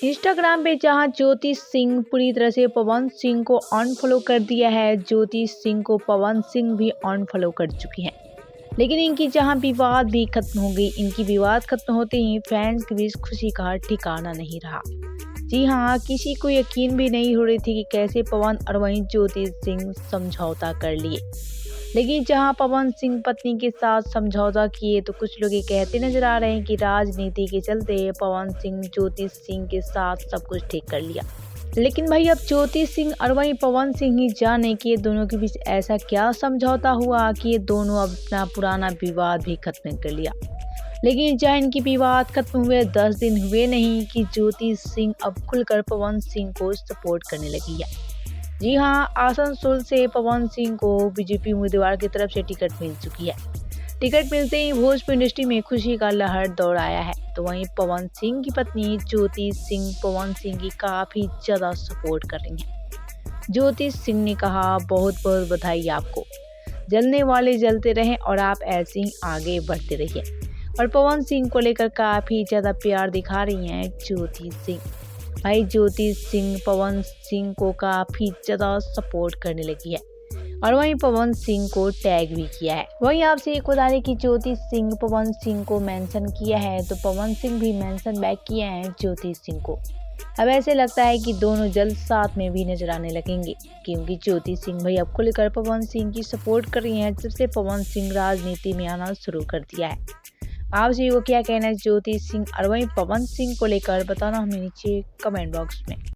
Instagram पे जहां ज्योति सिंह पूरी तरह से पवन सिंह को अनफॉलो कर दिया है, ज्योति सिंह को पवन सिंह भी अनफॉलो कर चुकी हैं। लेकिन इनकी जहां विवाद भी खत्म हो गई, इनकी विवाद खत्म होते ही फैंस के बीच खुशी का ठिकाना नहीं रहा। जी हाँ, किसी को यकीन भी नहीं हो रही थी कि कैसे पवन और वहीं ज्योति सिंह समझौता कर लिए। लेकिन जहां पवन सिंह पत्नी के साथ समझौता किए तो कुछ लोग ये कहते नजर आ रहे हैं कि राजनीति के चलते पवन सिंह ज्योति सिंह के साथ सब कुछ ठीक कर लिया। लेकिन भाई अब ज्योति सिंह और वहीं पवन सिंह ही जाने कि ये दोनों के बीच ऐसा क्या समझौता हुआ कि ये दोनों अब अपना पुराना विवाद भी खत्म कर लिया। लेकिन जहाँ इनकी विवाद खत्म हुए 10 दिन हुए नहीं कि ज्योति सिंह अब खुलकर पवन सिंह को सपोर्ट करने लगी है। जी हाँ, आसनसोल से पवन सिंह को बीजेपी उम्मीदवार की तरफ से टिकट मिल चुकी है। टिकट मिलते ही भोजपुरी इंडस्ट्री में खुशी का लहर दौड़ आया है। तो वहीं पवन सिंह की पत्नी ज्योति सिंह पवन सिंह की काफी ज्यादा सपोर्ट कर रही हैं। ज्योति सिंह ने कहा, बहुत बहुत बधाई आपको, जलने वाले जलते रहें और आप ऐसे ही आगे बढ़ते रहिए। और पवन सिंह को लेकर काफी ज्यादा प्यार दिखा रही हैं ज्योति सिंह। भाई ज्योति सिंह पवन सिंह को काफी ज्यादा सपोर्ट करने लगी है और वहीं पवन सिंह को टैग भी किया है। वहीं आपसे एक बता दें कि ज्योति सिंह पवन सिंह को मेंशन किया है तो पवन सिंह भी मेंशन बैक किए हैं ज्योति सिंह को। अब ऐसे लगता है कि दोनों जल्द साथ में भी नजर आने लगेंगे, क्योंकि ज्योति सिंह भाई अब खुलकर पवन सिंह की सपोर्ट कर रही हैं जब से पवन सिंह राजनीति में आना शुरू कर दिया है। आपसे वो क्या कहना है ज्योति सिंह और वहीं पवन सिंह को लेकर, बताना हमें नीचे कमेंट बॉक्स में।